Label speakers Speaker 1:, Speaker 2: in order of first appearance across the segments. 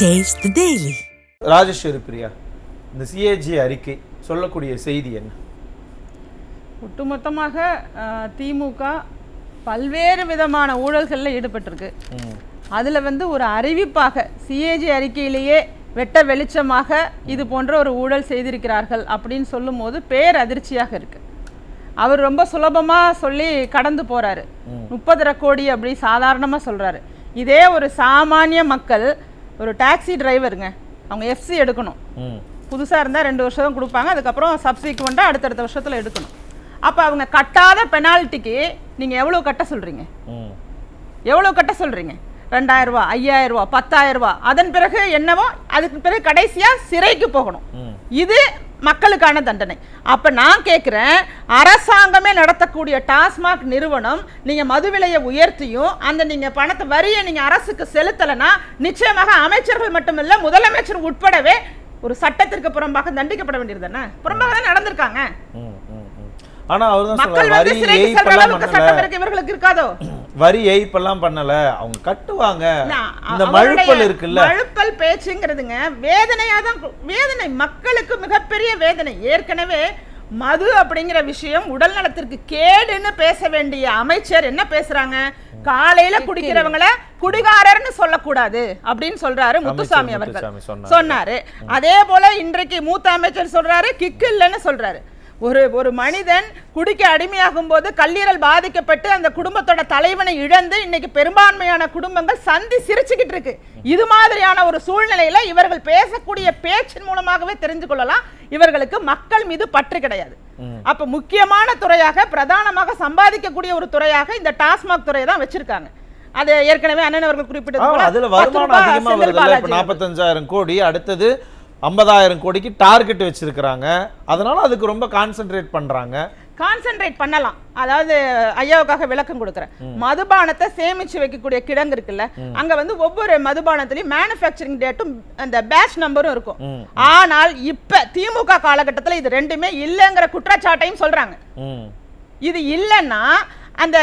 Speaker 1: Taste the Daily.
Speaker 2: Rajeswari Priya, இந்த CAG அறிக்கை சொல்லக்கூடிய செய்தி என்ன?
Speaker 3: ஒட்டுமொத்தமாக திமுக பல்வேறு விதமான ஊழல்களில் ஈடுபட்டிருக்கு. அதில் ஒரு அறிவிப்பாக சிஏஜி அறிக்கையிலேயே வெட்ட வெளிச்சமாக இது போன்ற ஒரு ஊழல் செய்திருக்கிறார்கள் அப்படின்னு சொல்லும் போது பேரதிர்ச்சியாக இருக்கு. அவர் ரொம்ப சுலபமாக சொல்லி கடந்து போறாரு. 30 கோடி அப்படி சாதாரணமாக சொல்றாரு. இதே ஒரு சாமானிய மக்கள், ஒரு டாக்ஸி டிரைவருங்க, அவங்க எஃப்சி எடுக்கணும். புதுசாக இருந்தால் 2 வருஷம் தான் கொடுப்பாங்க, அதுக்கப்புறம் சப்சிக்வெண்ட்டாக அடுத்தடுத்த வருஷத்தில் எடுக்கணும். அப்போ அவங்க கட்டாத பெனால்ட்டிக்கு நீங்கள் எவ்வளோ கட்ட சொல்கிறீங்க? எவ்வளோ கட்ட சொல்கிறீங்க? 2000 ரூபா, 5000 ரூபா, 10000 ரூபா. அதன் பிறகு என்னவோ அதுக்கு பிறகு கடைசியாக சிறைக்கு போகணும். இது மக்களுக்கான தண்டனை. அப்போ நான் கேட்குறேன், அரசாங்கமே நடத்தக்கூடிய டாஸ்மாக் நிறுவனம் நீங்கள் மது விலையை உயர்த்தியும் அந்த நீங்கள் பணத்தை வரியை நீங்கள் அரசுக்கு செலுத்தலைன்னா நிச்சயமாக அமைச்சர்கள் மட்டுமில்லை, முதலமைச்சர் உட்படவே ஒரு சட்டத்திற்கு புறம்பாக தண்டிக்கப்பட வேண்டியது தானே. புறம்பாக தான் நடந்திருக்காங்க.
Speaker 2: ஆனா அவர்தான்
Speaker 3: மக்கள் வந்து சிறைக்கு செல்ற அளவுக்கு சட்டம் இருக்கு, இவர்களுக்கு இருக்காதோ?
Speaker 2: வரி ஏய்ப்பெல்லாம் பண்ணல, அவங்க கட்டுவாங்க. இந்த மழுப்பல் இருக்குல்ல,
Speaker 3: மழுப்பல் பேச்சுங்கிறதுங்க வேதனையாதான். வேதனை மக்களுக்கு மிகப்பெரிய வேதனை. ஏற்கனவே மது அப்படிங்கிற விஷயம் உடல் நலத்திற்கு கேடுன்னு பேச வேண்டிய அமைச்சர் என்ன பேசுறாங்க? காலையில குடிக்கிறவங்கள குடிகாரர்னு சொல்லக்கூடாது அப்படின்னு சொல்றாரு முத்துசாமி அவர்கள் சொன்னாரு. அதே போல இன்றைக்கு மூத்த அமைச்சர் சொல்றாரு கிக்கு இல்லைன்னு சொல்றாரு. ஒரு மனிதன் குடிக்க அடிமையாகும் போது கல்லீரல் பாதிக்கப்பட்டு அந்த குடும்பத்தோட தலைவனை இழந்து இன்னைக்கு பெரும்பான்மையான குடும்பங்கள் சந்தி சிரிச்சுக்கிட்டு இருக்கு. இது மாதிரியான ஒரு சூழ்நிலையில இவர்கள் பேசக்கூடிய பேச்சின் மூலமாகவே தெரிஞ்சு கொள்ளலாம் இவர்களுக்கு மக்கள் மீது பற்று கிடையாது. அப்ப முக்கியமான துறையாக, பிரதானமாக சம்பாதிக்கக்கூடிய ஒரு துறையாக இந்த டாஸ்மாக் துறையை தான் வச்சிருக்காங்க. அது ஏற்கனவே அண்ணன் அவர்கள் குறிப்பிட்டது.
Speaker 2: அதுல வருமானம் அதிகமா வருது. 45,000 கோடி, அடுத்தது 50,000 கோடிக்கு டார்கெட் வச்சிருக்காங்க. அதனால அதுக்கு ரொம்ப கான்சென்ட்ரேட் பண்றாங்க.
Speaker 3: கான்சென்ட்ரேட் பண்ணலாம். அதாவது ஐயாவுக்காக விளக்கம் கொடுக்குறேன். மதுபானத்தை சேமிச்சு வைக்கக்கூடிய கிடங்கு இருக்குல்ல, அங்க ஒவ்வொரு மதுபானத்திலையும் மேனுஃபேக்சரிங் டேட்டும் அந்த பேட்ச் நம்பரும் இருக்கும். ஆனால் இப்ப திமுக காலகட்டத்தில் இது ரெண்டுமே இல்லைங்கிற குற்றச்சாட்டையும் சொல்றாங்க. இது இல்லைன்னா அந்த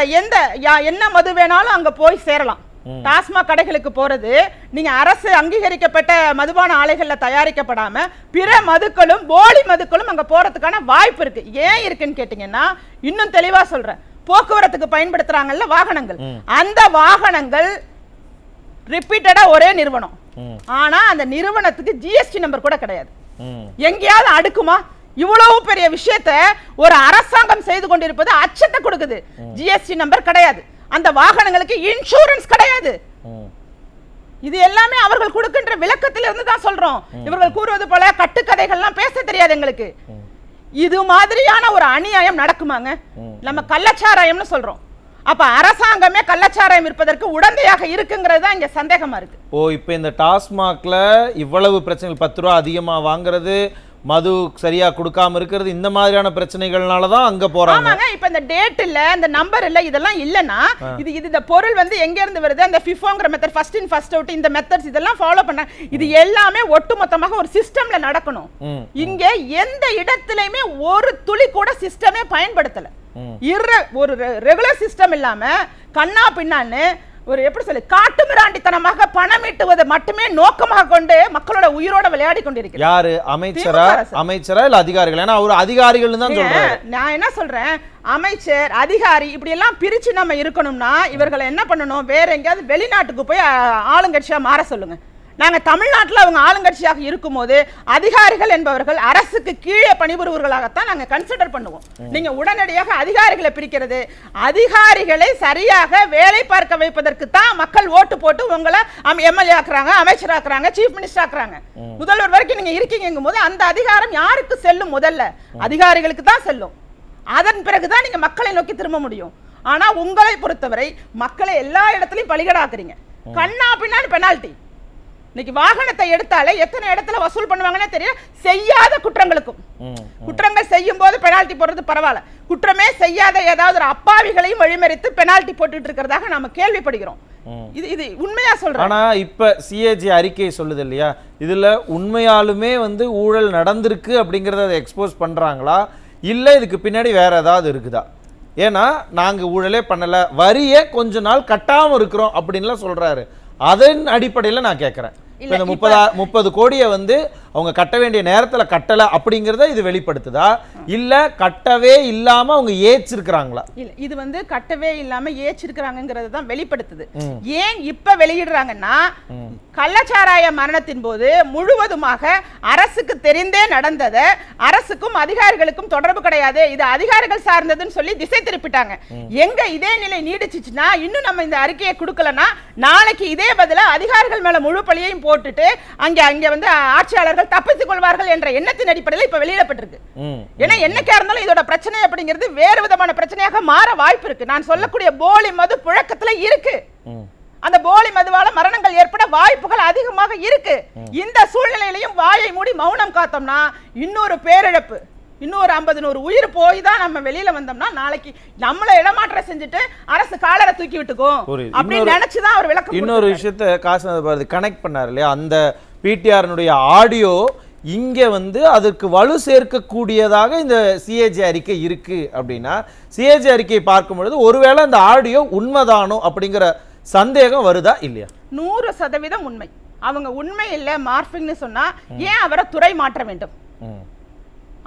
Speaker 3: என்ன மது வேணாலும் அங்க போய் சேரலாம். டாஸ்மாக் கடைகளுக்கு போறது நீங்க அரசு அங்கீகரிக்கப்பட்ட மதுபான ஆலைகள்ல தயாரிக்கப்படாம பிற மதுக்களும் போலி மதுக்களும் அங்க போறதுக்கான வாய்ப்பு இருக்கு. ஏன் இருக்குன்னு கேட்டீங்கன்னா, இன்னும் தெளிவா சொல்றேன், போக்குவரத்துக்கு பயன்படுத்துறாங்கல்ல வாகனங்கள், அந்த வாகனங்கள் ரிப்பீட்டடா ஒரே நிறுவனம், ஆனா அந்த நிறுவனத்துக்கு ஜிஎஸ்டி நம்பர் கூட கிடையாது. எங்கேயாவது அடுக்குமா? இவ்வளவு பெரிய விஷயத்த ஒரு அரசாங்கம் செய்து கொண்டிருப்பது அச்சத்தை கொடுக்குது. ஜிஎஸ்டி நம்பர் கிடையாது, அந்த வாகனங்களுக்கு இன்சூரன்ஸ் கிடையாது. இது எல்லாமே அவர்கள் கொடுக்கின்ற விளக்கத்திலிருந்து தான் சொல்றோம். இவர்கள் கூறுவது போல கட்டுக்கதைகள்லாம் பேச தெரியாது எங்களுக்கு. இது மாதிரியான ஒரு அநியாயம் நடக்குமாங்க? நம்ம கள்ளச்சாராயம்னு சொல்றோம். அப்ப அரசாங்கமே கள்ளச்சாராயம் இருப்பதற்கு உடந்தையாக இருக்குங்கிறது தான் இங்க சந்தேகமா இருக்கு. இப்ப
Speaker 2: இந்த டாஸ்மாக்ல இவ்வளவு பிரச்சனைகள், 10 ரூபா அதிகமா வாங்குறது, மது சரியா கொடுக்காம இருக்கிறது, இந்த மாதிரியான பிரச்சனைகள்னால தான் அங்க போறாங்க.
Speaker 3: இப்ப இந்த டேட் இல்ல, இந்த நம்பர் இல்ல, இதெல்லாம் இல்லனா இது இந்த பொருள் எங்க இருந்து வருது? அந்த ஃபிஃபோங்கற method, first in first out, இந்த மெத்தட்ஸ் இதெல்லாம் ஃபாலோ பண்ண, இது எல்லாமே ஒட்டுமொத்தமாக ஒரு சிஸ்டம்ல நடக்கணும். இங்க எந்த இடத்துலயுமே ஒரு துளி கூட சிஸ்டமே பயன்படுத்தல. ஒரு ரெகுலர் சிஸ்டம் இல்லாம கண்ணா பின்னான்னு ஒரு எப்படி சொல்லி காட்டுமிராண்டித்தனமாக பணம் ஈட்டுவதை மட்டுமே நோக்கமாக கொண்டு மக்களோட உயிரோட விளையாடி கொண்டிருக்கிறார்.
Speaker 2: யாரு? அமைச்சரா இல்ல அதிகாரிகள்? ஏன்னா ஒரு அதிகாரிகள் தான் சொல்றேன்.
Speaker 3: நான் என்ன சொல்றேன், அமைச்சர் அதிகாரி இப்படி எல்லாம் பிரிச்சு நம்ம இருக்கணும்னா இவர்களை என்ன பண்ணணும், வேற எங்கேயாவது வெளிநாட்டுக்கு போய் ஆளுங்கட்சியா மாற சொல்லுங்க. நாங்க தமிழ்நாட்டில் அவங்க ஆளுங்கட்சியாக இருக்கும்போது அதிகாரிகள் என்பவர்கள் அரசுக்கு கீழே பணிபுரிவர்களாகத்தான் நாங்க கன்சிடர் பண்ணுவோம். நீங்க உடனடியாக அதிகாரிகளை பிரிக்கிறது, அதிகாரிகளை சரியாக வேலை பார்க்க வைப்பதற்கு தான் மக்கள் ஓட்டு போட்டு உங்களை எம்எல்ஏ ஆக்குறாங்க, அமைச்சர் ஆக்குறாங்க, சீஃப் மினிஸ்டர் ஆக்குறாங்க. முதல்வர் வரைக்கும் நீங்க இருக்கீங்கும் போது அந்த அதிகாரம் யாருக்கு செல்லும்? முதல்ல அதிகாரிகளுக்கு தான் செல்லும். அதன் பிறகுதான் நீங்க மக்களை நோக்கி திரும்ப முடியும். ஆனா உங்களை பொறுத்தவரை மக்களை எல்லா இடத்துலையும் பலிகடாக்குறீங்க. கண்ணா பின்னாடி பெனால்டி. இன்னைக்கு வாகனத்தை எடுத்தாலே எத்தனை இடத்துல வசூல் பண்ணுவாங்கன்னே தெரியல. செய்யாத குற்றங்களுக்கும், குற்றங்கள் செய்யும் போது பெனால்டி போடுறது பரவாயில்ல, குற்றமே செய்யாத ஏதாவது ஒரு அப்பாவிகளையும் வழிமறித்து பெனால்டி போட்டுட்டு இருக்கிறதாக நாம கேள்விப்படுகிறோம். இது உண்மையா சொல்றேன்.
Speaker 2: ஆனா இப்ப சிஏஜி அறிக்கை சொல்லுது இல்லையா, இதுல உண்மையாலுமே ஊழல் நடந்திருக்கு அப்படிங்கறத எக்ஸ்போஸ் பண்றாங்களா, இல்ல இதுக்கு பின்னாடி வேற ஏதாவது இருக்குதா? ஏன்னா நாங்க ஊழலே பண்ணல, வரியே கொஞ்ச நாள் கட்டாம இருக்கிறோம் அப்படின்லாம் சொல்றாரு. அதன் அடிப்படையில் நான் கேட்குறேன், இந்த 30 கோடியை வந்து அவங்க கட்ட வேண்டிய நேரத்துல கட்டல அப்படிங்கறத இது வெளிப்படுத்துதா இல்ல கட்டவே இல்லாம அவங்க ஏச்சிருக்காங்களா?
Speaker 3: இல்ல, இது வந்து கட்டவே இல்லாம ஏச்சிருக்காங்கங்கறது தான் வெளிப்படுத்துது. ஏன் இப்ப வெளியிடுறாங்கன்னா கள்ளச்சாராய மரணத்தின் போது முழுவதுமாக அரசுக்கு தெரிந்தே நடந்தது, அரசுக்கும் அதிகாரிகளுக்கும் தொடர்பு கிடையாது, இது அதிகாரிகள் சார்ந்ததுன்னு சொல்லி திசை திருப்பிட்டாங்க. எங்க இதே நிலை நீடிச்சுச்சுன்னா இன்னும் நம்ம இந்த அறிக்கையை கொடுக்கலன்னா நாளைக்கு இதே பதில அதிகாரிகள் மேல முழு பழியையும் போட்டுட்டு அங்க வந்து ஆட்சியாளர்கள் தப்பித்துக் கொள்வார்கள் என்ற எண்ணத்தின் அடிப்படையில் இப்ப வெளியிடப்பட்டிருக்கு. ஏன்னா என்னைக்கா இருந்தாலும் இதோட பிரச்சனை அப்படிங்கிறது வேறு விதமான பிரச்சனையாக மாற வாய்ப்பு இருக்கு. நான் சொல்லக்கூடிய போலி மது புழக்கத்துல இருக்கு. அந்த போலி மதுவால மரணங்கள் ஏற்பட வாய்ப்புகள் அதிகமாக இருக்கு. இந்த சூழ்நிலையிலையும் வாயை மூடி மௌனம் காத்தோம்னா இன்னொரு பேரிழப்பு, இன்னொரு 50-100 உயிர் போய் தான் நம்ம வெளியில வந்தோம்னா நாளைக்கு நம்மள இடமாற்றம் செஞ்சுட்டு அரசு காலரை தூக்கி விட்டுக்கும் அப்படின்னு நினைச்சுதான் அவர் விளக்கம்.
Speaker 2: இன்னொரு விஷயத்தை காசுநாத கனெக்ட் பண்ணாரு இல்லையா, அந்த பிடிஆர்னுடைய ஆடியோ இங்கே வந்து அதற்கு வலு சேர்க்கக்கூடியதாக இந்த சிஏஜி அறிக்கை இருக்கு அப்படின்னா, சிஏஜி அறிக்கையை பார்க்கும் பொழுது ஒருவேளை அந்த ஆடியோ உண்மைதானோ அப்படிங்கிற சந்தேகம் வருதா இல்லையா?
Speaker 3: 100% உண்மை. அவங்க உண்மை இல்ல மார்பிங்னு சொன்னா ஏன் அவரை துறை மாற்ற வேண்டும்?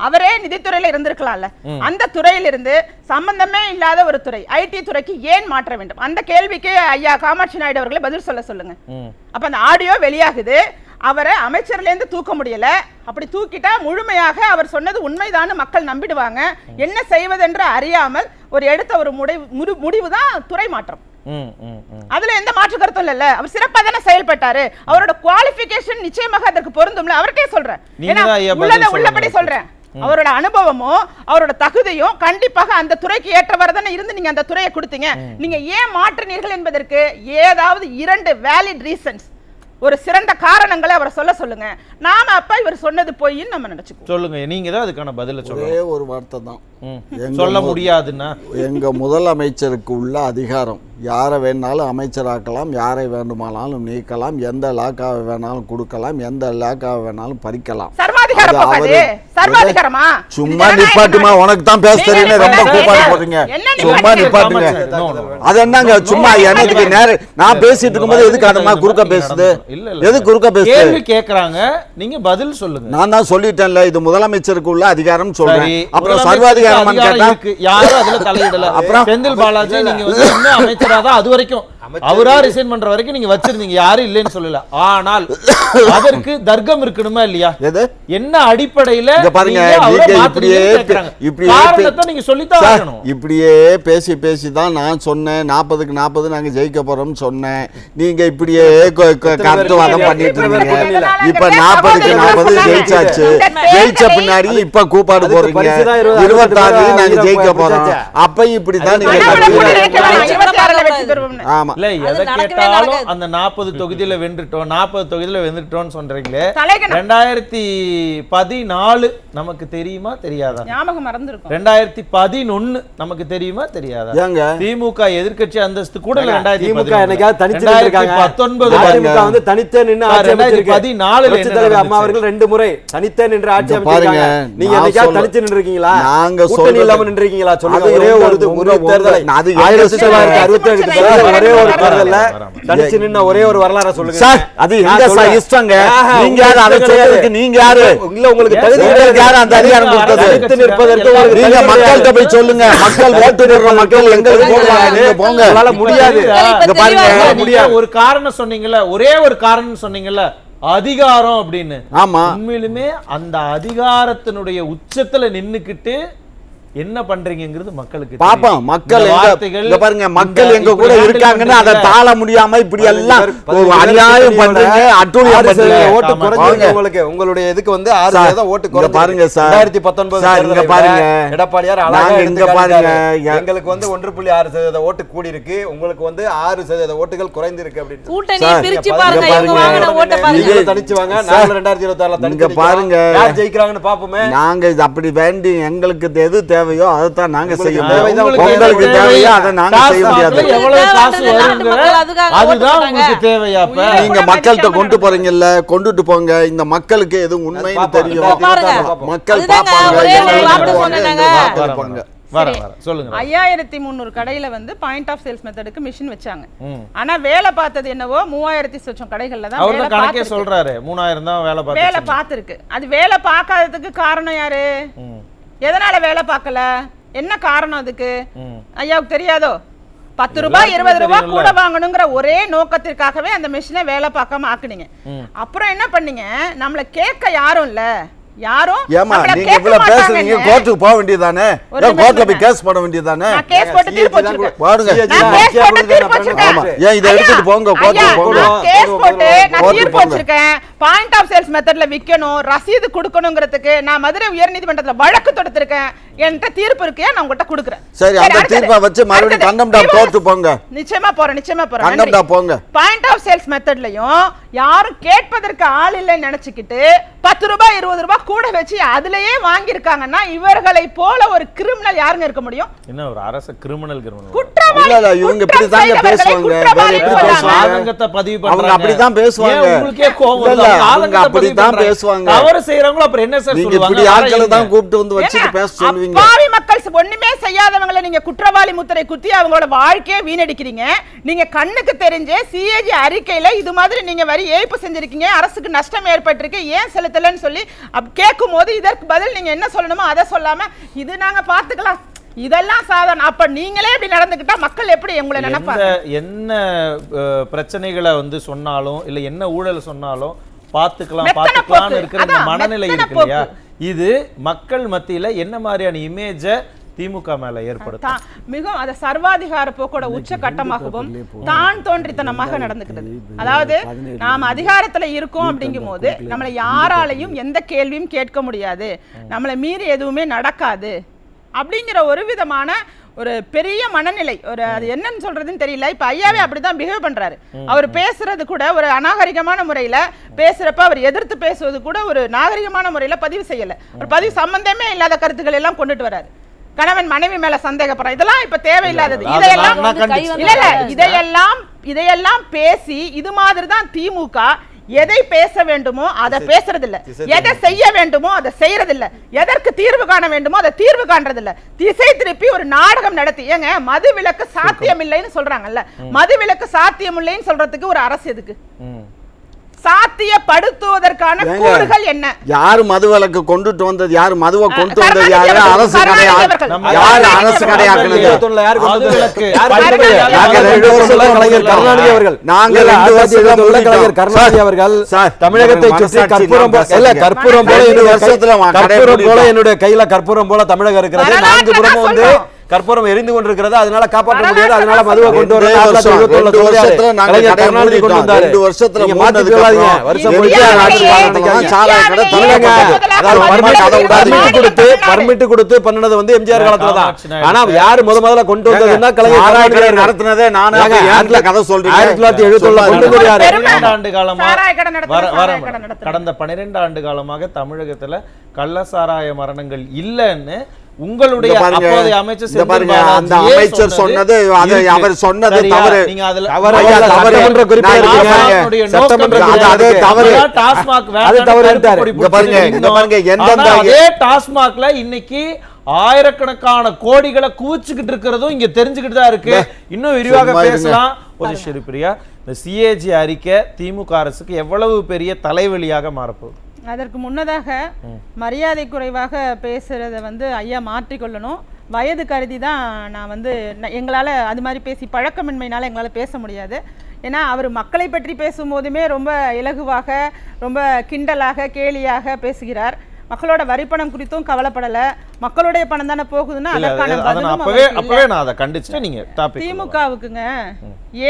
Speaker 3: அவரே நிதித்துறையில இருந்திருக்கலாம்ல. அந்த துறையிலிருந்து சம்பந்தமே இல்லாத ஒரு துறை ஐடி துறைக்கு ஏன் மாற்ற வேண்டும்? அந்த கேள்விக்கு ஐயா காமாட்சி நாயுடு அவர்களை பதில் சொல்ல சொல்லுங்க. அப்ப அந்த ஆடியோ வெளியாகுது, அவரை அமைச்சர்ல இருந்து தூக்க முடியல. அப்படி தூக்கிட்டா முழுமையாக அவர் சொன்னது உண்மைதான் மக்கள் நம்பிடுவாங்க. என்ன செய்வதென்று அறியாமல் எடுத்த ஒரு முடிவு தான் துறை மாற்றம். அதுல எந்த மாற்று கருத்தும் இல்ல. அவர் சிறப்பா தானே செயல்பட்டாரு. அவரோட குவாலிஃபிகேஷன் நிச்சயமாக அதற்கு பொருந்தும்ல. அவர்கிட்டே சொல்றேன், உள்ளபடி சொல்றேன். அவரோட அனுபவமோ அவரோட தகுதியும் கண்டிப்பாக அந்த துறைக்கு ஏற்றவாறு தானே இருந்து நீங்க அந்த துறையை கொடுத்தீங்க. நீங்க ஏன் மாற்றினீர்கள் என்பதற்கு ஏதாவது 2 வேலிட் ரீசன்ஸ், ஒரு சிறந்த காரணங்களை அவரை சொல்லுங்க. நாம அப்ப இவர் சொன்னது பொய்ன்னு நம்ம நினைச்சுக்கோ. சொல்லுங்க, நீங்க தான் அதுக்கான பதில சொல்லுங்க.
Speaker 1: ஒரே ஒரு வார்த்தை தான்
Speaker 2: சொல்ல முடியாதுன்னா,
Speaker 1: எங்க முதலமைச்சருக்கு உள்ள அதிகாரம் யாரை வேணாலும் அமைச்சராக்கலாம், யாரை வேண்டுமானாலும் நீக்கலாம், எந்த லாக்காவை வேணாலும் கொடுக்கலாம், எந்த லாக்காவை வேணாலும் பறிக்கலாம். சும்மா நிப்பாட்டுமா, உனக்கு தான் பேச தெரியும், ரொம்ப கூப்பாடு போடுறீங்க. சும்மா நிப்பாட்டுங்க. அது என்னங்க சும்மா எனக்கு நேரம் நான் பேசிட்டு இருக்கும்போது எதுக்கு அந்த மாதிரி குறுக்க பேசுது? எது குறுக்க பேசுது?
Speaker 2: கேள்வி கேக்குறாங்க, நீங்க பதில் சொல்லுங்க.
Speaker 1: நான் தான் சொல்லிட்டேன்ல, இது முதலமைச்சருக்கு உள்ள அதிகாரம் சொல்றேன். அப்புறம் சர்வாதிகாரம்
Speaker 2: யாரும் அதுல தலையிடல. அப்புறம் செந்தில் பாலாஜி நீங்க வந்து இன்னும் அமைச்சரா தான் அது வரைக்கும் அவரா ரிசைன் பண்ற வரைக்கும் நீங்க வச்சிருந்தீங்க, யாரும் இல்லைன்னு சொல்லல. ஆனால் அதற்கு தர்க்கம் இருக்கணுமா இல்லையா? என்ன அடிப்படையில நீங்க சொல்லித்தான் ஆகணும்.
Speaker 1: இப்படியே பேசி பேசி தான் நான் சொன்னேன் 40க்கு 40 நாங்க ஜெயிக்க போறோம் சொன்னேன். நீங்க இப்படியே கருத்துவாதம் பண்ணிட்டு இருந்தீங்க. இப்ப 40க்கு 40 ஜெயிச்சாச்சு. ஜெயிச்ச பின்னாடி இப்ப கூப்பாடு போறீங்க 26 நாங்க ஜெயிக்க போறோம். அப்ப இப்படிதான் நீங்க ஆமா
Speaker 2: இல்ல எதை கேட்டாலும் அந்த 40 தொகுதியில வென்றுட்டோம் 40 தொகுதியில வென்றுட்டோம்னு சொல்றீங்களே. 2014 நமக்கு தெரியுமா தெரியாதா?
Speaker 3: ஞாபகம் மறந்துருக்கும்.
Speaker 2: 2011 நமக்கு தெரியுமா தெரியாதா? திமுக எதிர்க்கட்சி அந்தஸ்து கூட
Speaker 4: 2019 வந்து தனித்தே நின்னு ஆட்சி அமைச்சிருக்காங்க. 2014 அம்மா அவர்கள் 2 முறை தனித்தே நின்று ஆட்சி அமைச்சிருக்காங்க. நீங்க என்னைக்கா தனிச்சு நின்னுருக்கீங்களா?
Speaker 1: நாங்க
Speaker 4: கூட்டணி இல்லாம நின்னுருக்கீங்களா? சொல்லுங்க. ஒரே ஒரு தேர்தல் 1967 ஒரே ஒரு தேர்தல்ல தனிச்சு நின்ன ஒரே ஒரு வரலாறு சொல்லுங்க
Speaker 1: சார். அது எங்க சார் இஷ்டங்க? நீங்க யாரு அதை செய்யறதுக்கு? நீங்க யாரு?
Speaker 4: இல்ல உங்களுக்கு தகுதி
Speaker 1: யாரு அந்த அதிகாரம் கொடுத்தது?
Speaker 4: தனித்து நிற்பதற்கு
Speaker 1: நீங்க மக்கள்கிட்ட போய் சொல்லுங்க. மக்கள் ஓட்டு போடுற மக்கள் எங்களுக்கு போடுவாங்க. நீங்க போங்க.
Speaker 4: உங்களால முடியாது.
Speaker 1: இங்க பாருங்க,
Speaker 2: ஒரு காரணம் சொன்னீங்கல்ல, ஒரே ஒரு காரணம் சொன்னீங்கல்ல, அதிகாரம் அப்படின்னு.
Speaker 1: ஆமா,
Speaker 2: உண்மையிலுமே அந்த அதிகாரத்தினுடைய உச்சத்துல நின்னுக்கிட்டு என்ன பண்றீங்கிறது மக்களுக்கு
Speaker 1: பாப்போம். மக்கள் எங்க பாருங்க, மக்கள் எங்க கூட இருக்காங்கன்னு அதை தாழ முடியாம இப்படி எல்லாம் அநியாயம் பண்றீங்க, அட்டூழியம் பண்றீங்க.
Speaker 4: ஓட்டு குறைஞ்சு உங்களுக்கு உங்களுடைய இதுக்கு வந்து 6% ஓட்டு குறைஞ்சு
Speaker 1: பாருங்க சார்.
Speaker 4: 2019
Speaker 1: இங்க பாருங்க,
Speaker 4: எடப்பாடியார்
Speaker 1: இங்க பாருங்க,
Speaker 4: எங்களுக்கு வந்து 1.6% ஓட்டு கூடி இருக்கு, உங்களுக்கு வந்து 6% ஓட்டுகள் குறைந்து இருக்கு அப்படின்னு
Speaker 5: கூட்டணி பிரிச்சு பாருங்க. இவங்க வாங்குன ஓட்ட பாருங்க.
Speaker 4: நீங்க தனிச்சு வாங்க. நாங்க 2026
Speaker 1: தனிச்சு பாருங்க.
Speaker 4: யார் ஜெயிக்கறாங்கன்னு பாப்போமே.
Speaker 1: நாங்க அப்படி வேண்டி எங்களுக்கு எது தேவையோ அதைத்தான் நாங்க செய்யணும். உங்களுக்கு தேவையோ அதை நாங்க செய்ய முடியாது.
Speaker 2: எவ்வளவு காசு வருங்க அதுதான் உங்களுக்கு தேவையா?
Speaker 1: நீங்க மக்கள்கிட்ட கொண்டு போறீங்கல்ல, கொண்டுட்டு போங்க. இந்த மக்களுக்கு எது உண்மைன்னு தெரியும். மக்கள் பாப்பாங்க.
Speaker 2: வர சொல்லுங்க.
Speaker 3: 5300 கடையில வந்து பாயிண்ட் ஆஃப் சேல்ஸ் மெத்தடுக்கு மிஷின் வச்சாங்க. ஆனா வேலை பார்த்தது என்னவோ 3000 சொச்சம் கடைகள்ல தான்
Speaker 2: வேலை கணக்கே சொல்றாரு. 3000 தான் வேலை
Speaker 3: பார்த்திருக்கு. அது வேலை பார்க்காததுக்கு காரணம் யாரு? எதனால வேலை பார்க்கல? என்ன காரணம் அதுக்கு? ஐயாவுக்கு தெரியாதோ? 10 ரூபாய் 20 ரூபாய் கூட வாங்கணுங்கிற ஒரே நோக்கத்திற்காகவே அந்த மிஷினை வேலை பார்க்காம ஆக்குனீங்க. அப்புறம் என்ன பண்ணீங்க? நம்மள கேட்க யாரும் இல்ல. யாரும்
Speaker 1: ஏமா நீங்க இவ்வளவு பேசுறீங்க, கோர்ட்டுக்கு போக வேண்டியதானே? கோர்ட்ல போய் கேஸ் போட வேண்டியதானே?
Speaker 3: நான் கேஸ் போட்டு தீர்ப்பு வச்சிருக்கேன்.
Speaker 1: பாருங்க,
Speaker 3: நான் கேஸ் போட்டு தீர்ப்பு வச்சிருக்கேன்.
Speaker 1: ஏன் இத எடுத்துட்டு போங்க, கோர்ட்டுக்கு போங்க.
Speaker 3: நான் கேஸ் போட்டு நான் தீர்ப்பு வச்சிருக்கேன். பாயிண்ட் ஆஃப் சேல்ஸ் மெத்தட்ல விக்கணும், ரசீது கொடுக்கணும்ங்கிறதுக்கு நான் மதுரை உயர்நீதிமன்றத்துல வழக்கு தொடுத்திருக்கேன். என்கிட்ட தீர்ப்பு இருக்கு, நான் உங்ககிட்ட கொடுக்குறேன்.
Speaker 1: சரி, அந்த தீர்ப்பை வச்சு மறுபடியும் கண்டெம்ட் ஆஃப் கோர்ட் போங்க.
Speaker 3: நிச்சயமா போறேன்.
Speaker 1: கண்டெம்ட் ஆஃப் போங்க.
Speaker 3: பாயிண்ட் ஆஃப் சேல்ஸ் மெத்தட்லயும் யாரும் கேட்பதற்கு ஆள் இல்லைன்னு நினைச்சுக்கிட்டு 10 ரூபாய் 20 ரூபாய் கூட வச்சு அதுலயே வாங்கி இருக்காங்கன்னா இவர்களை போல ஒரு கிரிமினல் யாருங்க இருக்க முடியும்?
Speaker 2: என்ன ஒரு அரச கிரிமினல்
Speaker 3: குற்றவாளி.
Speaker 1: இல்ல இவங்க இப்படி தாங்க பேசுவாங்க. வேற எப்படி பேசுவாங்க?
Speaker 2: ஆதங்கத்தை பதிவு பண்றாங்க.
Speaker 1: அவங்க அப்படி தான் பேசுவாங்க.
Speaker 2: உங்களுக்கே கோவம் வருது.
Speaker 1: அவங்க அப்படி தான் பேசுவாங்க.
Speaker 2: தவறு செய்றவங்க அப்புறம் என்ன சார்
Speaker 1: சொல்லுவாங்க?
Speaker 2: நீங்க
Speaker 1: இப்படி ஆட்களை தான் கூப்பிட்டு வந்து வச்சிட்டு பேச சொல்வீங்க.
Speaker 3: பாவி மக்கள் ஒண்ணுமே செய்யாதவங்களை நீங்க குற்றவாளி முத்திரை குத்தி அவங்களோட வாழ்க்கையை வீணடிக்கிறீங்க. நீங்க கண்ணுக்கு தெரிஞ்சே சிஏஜி அறிக்கையில இது மாதிரி நீங்க வரி ஏய்ப்பு செஞ்சிருக்கீங்க, அரசுக்கு நஷ்டம் ஏற்பட்டிருக்கு, ஏன் செலுத்தலன்னு சொல்லி கேட்கும் போது இதற்கு பதில் நீங்க என்ன சொல்லணுமோ அதை சொல்லாம இது நாங்க பாத்துக்கலாம், இதெல்லாம் சாதாரண. அப்ப நீங்களே இப்படி நடந்துக்கிட்டா மக்கள் எப்படி உங்களை நினைப்பாங்க?
Speaker 2: என்ன பிரச்சனைகளை வந்து சொன்னாலும் இல்ல என்ன ஊழல் சொன்னாலும் பாத்துக்கலாம் இருக்கிற இந்த மனநிலை இருக்கு இல்லையா, இது மக்கள் மத்தியில என்ன மாதிரியான இமேஜ திமுக மேல ஏற்படுத்தும்?
Speaker 3: மிகவும் அத சர்வாதிகார போக்கோட உச்ச கட்டமாகவும் தான் தோன்றித்தனமாக நடந்துக்கிறது. அதாவது நாம் அதிகாரத்துல இருக்கோம் அப்படிங்கும் போது நம்மளை யாராலையும் எந்த கேள்வியும் கேட்க முடியாது, நம்மளை மீறி எதுவுமே நடக்காது அப்படிங்கிற ஒரு விதமான ஒரு பெரிய மனநிலை. ஒரு அது என்னன்னு சொல்றதுன்னு தெரியல. இப்ப ஐயாவே அப்படிதான் பிஹேவ் பண்றாரு. அவர் பேசுறது கூட ஒரு அநாகரிகமான முறையில பேசுறப்ப அவர் எதிர்த்து பேசுவது கூட ஒரு நாகரிகமான முறையில பதிவு செய்யல. ஒரு பதிவு சம்பந்தமே இல்லாத கருத்துக்கள் எல்லாம் கொண்டுட்டு வராரு. கணவன் மனைவி மேல சந்தேகப்படுற இதெல்லாம் இப்ப தேவையில்லாதது. இதையெல்லாம் பேசி இது மாதிரி தான் திமுக எதை பேச வேண்டுமோ அதை பேசுறது இல்ல, எதை செய்ய வேண்டுமோ அதை செய்யறது இல்ல, எதற்கு தீர்வு காண வேண்டுமோ அதை தீர்வு காண்றது இல்ல. திசை திருப்பி ஒரு நாடகம் நடத்தி ஏங்க மது விலக்கு சாத்தியம் இல்லைன்னு சொல்றாங்கல்ல, மது விலக்கு சாத்தியம் இல்லைன்னு சொல்றதுக்கு ஒரு அரசு எதுக்கு? சாத்தியப்படுத்துவதற்கான கூறுகள் என்ன?
Speaker 1: யாரு மதுவிலக்கு கொண்டுட்டு வந்தது? யாரு மதுவை கொண்டு வந்தது? யாரு அரசு கடை? யாரு அரசு கடையாக்குனது?
Speaker 4: கலைஞர் கருணாநிதி அவர்கள்.
Speaker 1: நாங்கள் 2 வருஷத்துல
Speaker 4: கலைஞர் கருணாநிதி அவர்கள் தமிழகத்தை சுற்றி கற்பூரம் போல என்னுடைய கையில கற்பூரம் போல தமிழகம் இருக்கிறது, 4 புறமும் வந்து கற்பூரம் எரிந்து கொண்டிருக்கிறது, அதனால காப்பாற்ற முடியாது, அதனால மதுவை கொண்டு வர 2
Speaker 1: வருஷத்துல
Speaker 4: பர்மிட் கொடுத்து பண்ணது வந்து எம்ஜிஆர் காலத்துல தான். ஆனா யாரு முதல்ல கொண்டு வந்ததுன்னா கலைஞர் நடத்தினதே. நான் கதை சொல்றேன். 1971 கொண்டு வந்தது யாரு?
Speaker 2: கடந்த 12 ஆண்டு காலமாக தமிழகத்துல கள்ளசாராய மரணங்கள் இல்லன்னு உங்களுடைய அப்போதைய அமைச்சர்
Speaker 1: அந்த அமைச்சர் சொன்னது, அவர் சொன்னது தவறு.
Speaker 2: நீங்க அதுல
Speaker 4: சட்டமன்ற குறிப்பா
Speaker 2: டாஸ்மாக்ல இன்னைக்கு ஆயிரக்கணக்கான கோடிகளை குவிச்சுக்கிட்டு இருக்கிறதும் இங்க தெரிஞ்சுக்கிட்டு தான் இருக்கு. இன்னும் விரிவாக பேசலாம். ஒரு ஸ்ரீபிரியா, இந்த சிஏஜி அறிக்கை திமுக அரசுக்கு எவ்வளவு பெரிய தலைவலியாக மாறப்போகுது?
Speaker 3: அதற்கு முன்னதாக மரியாதை குறைவாக பேசுறத வந்து ஐயா மாற்றிக்கொள்ளணும். வயது கருதி தான் நான் வந்து எங்களால் அது மாதிரி பேசி பழக்கமின்மையினால எங்களால் பேச முடியாது. ஏன்னா அவர் மக்களை பற்றி பேசும்போதுமே ரொம்ப இலகுவாக ரொம்ப கிண்டலாக கேலியாக பேசுகிறார். மக்களோட வரிப்பணம் குறித்தும் கவலைப்படலை. மக்களுடைய பணம் தானே போகுதுன்னா அதற்கான திமுகவுக்குங்க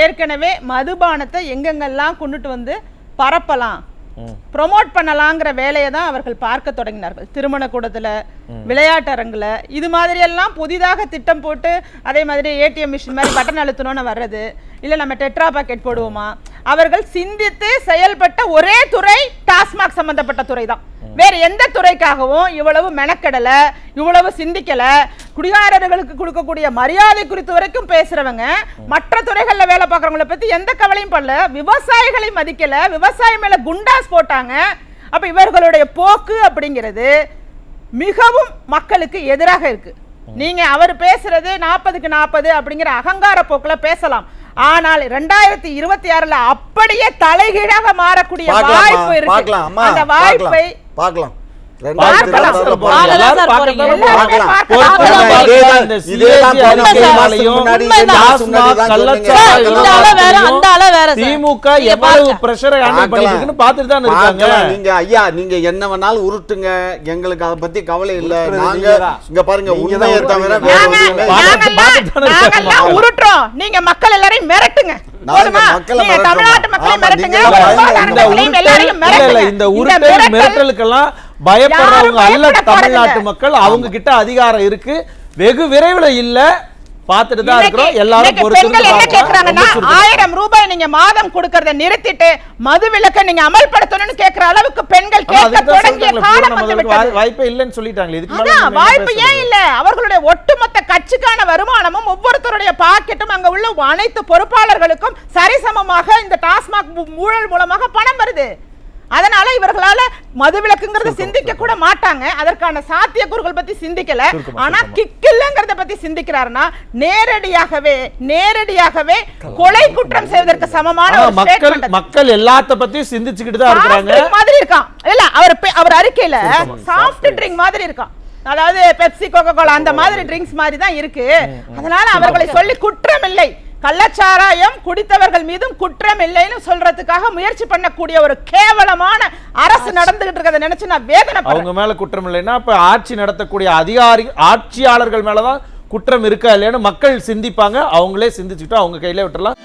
Speaker 3: ஏற்கனவே மதுபானத்தை எங்கெங்கெல்லாம் கொண்டுட்டு வந்து பரப்பலாம், ப்ரொமோட் பண்ணலாங்கிற வேலையை தான் அவர்கள் பார்க்க தொடங்கினார்கள். திருமண கூடத்துல, விளையாட்டரங்குல, இது மாதிரி எல்லாம் புதிதாக திட்டம் போட்டு அதே மாதிரி ஏடிஎம் மிஷின் மாதிரி பட்டன் அழுத்தணும்னு வர்றது, இல்ல நம்ம டெட்ரா பாக்கெட் போடுவோமா, அவர்கள் சிந்தித்து செயல்பட்ட ஒரே துறை டாஸ்மாக் சம்பந்தப்பட்ட துறை தான். வேற எந்த துறைக்காகவும் இவ்வளவு மெனக்கெடல, இவ்வளவு சிந்திக்கல. குடிகாரர்களுக்கு கொடுக்கக்கூடிய மரியாதை குறித்து வரைக்கும் பேசுறவங்க மற்ற துறைகள்ல வேலை பார்க்கறவங்களை பத்தி எந்த கவலையும் பண்ணல. விவசாயிகளை மதிக்கல, விவசாயி மேல குண்டாஸ் போட்டாங்க. அப்ப இவர்களுடைய போக்கு அப்படிங்கிறது மிகவும் மக்களுக்கு எதிராக இருக்கு. நீங்க அவர் பேசுறது 40க்கு 40 அப்படிங்கிற அகங்கார போக்குல பேசலாம். ஆனால் 2026ல அப்படியே தலைகீழாக மாறக்கூடிய வாய்ப்பு இருக்கு. அந்த வாய்ப்பை
Speaker 1: பார்க்கலாம்.
Speaker 2: திமுக எவ்வளவு பிரஷரை ஹேண்டில் பண்ணிட்டு இருக்குன்னு பார்த்துட்டு தான் இருக்காங்க.
Speaker 1: நீங்க ஐயா நீங்க என்ன வேணாலும் உருட்டுங்க, எங்களுக்கு அதை பத்தி கவலை இல்ல. நாங்க இங்க பாருங்க, உண்மையை தவிர வேற ஒண்ணுமே
Speaker 3: நாங்கெல்லாம் உருட்டுறோம். நீங்க மக்கள் எல்லாரையும் மிரட்டுங்க. தமிழ்நாட்டு மக்களை மிரட்டுங்க.
Speaker 2: இந்த உருட்டல் மிரட்டலுக்கெல்லாம் பயப்படுறவங்க அல்ல தமிழ்நாட்டு மக்கள். அவங்க கிட்ட அதிகாரம் இருக்கு. வெகு விரைவில் இல்ல, பார்த்துட்டு தான் இருக்கிறோம். எல்லாரும்
Speaker 3: பெண்கள் என்ன கேக்குறாங்கன்னா 1000 ரூபாய் நீங்க மாதம் கொடுக்கறத நிறுத்திட்டு மது விலக்கை நீங்க அமல்படுத்தணும்னு கேக்குற அளவுக்கு பெண்கள் கேட்க தொடங்கிய காலம் வந்துவிட்டது.
Speaker 2: வாய்ப்பே இல்லைன்னு சொல்லிட்டாங்க. இதுக்கு
Speaker 3: மேல வாய்ப்பு ஏன் இல்ல? அவர்களுடைய ஒட்டுமொத்த கட்சிக்கான வருமானமும் ஒவ்வொருத்தருடைய பாக்கெட்டும் அங்க உள்ள அனைத்து பொறுப்பாளர்களுக்கும் சரிசமமாக இந்த டாஸ்மாக் ஊழல் மூலமாக பணம் வருது. அதனால இவர்களால மதுவிலக்குங்கிறத சிந்திக்க கூட மாட்டாங்க. அதற்கான சாத்தியக்கூறுகள் பத்தி சிந்திக்கல. ஆனா கிக்கில்லங்கிறத பத்தி சிந்திக்கிறாருன்னா நேரடியாகவே கொலை குற்றம் செய்வதற்கு சமமான ஒரு ஸ்டேட்மென்ட்.
Speaker 2: மக்கள் எல்லாத்த பத்தி சிந்திச்சுக்கிட்டு தான் இருக்காங்க.
Speaker 3: மாதிரி இருக்கான் இல்ல அவர் அறிக்கையில சாஃப்ட் ட்ரிங்க் மாதிரி இருக்கான். அதாவது பெப்சி கோகோ கோலா அந்த மாதிரி ட்ரிங்க்ஸ் மாதிரி தான் இருக்கு. அதனால அவர்களை சொல்லி குற்றம் இல்லை, கள்ளச்சாராயம் குடித்தவர்கள் மீதும் குற்றம் இல்லைன்னு சொல்றதுக்காக முயற்சி பண்ணக்கூடிய ஒரு கேவலமான அரசு நடந்துகிட்டு இருக்கிறத நினைச்சு நான் வேதனைப்படுறேன்.
Speaker 2: அவங்க மேல குற்றம் இல்லைன்னா இப்ப ஆட்சி நடத்தக்கூடிய ஆட்சியாளர்கள் மேலதான் குற்றம் இருக்கா இல்லையான்னு மக்கள் சிந்திப்பாங்க. அவங்களே சிந்திச்சுட்டு அவங்க கையில விட்டுறலாம்.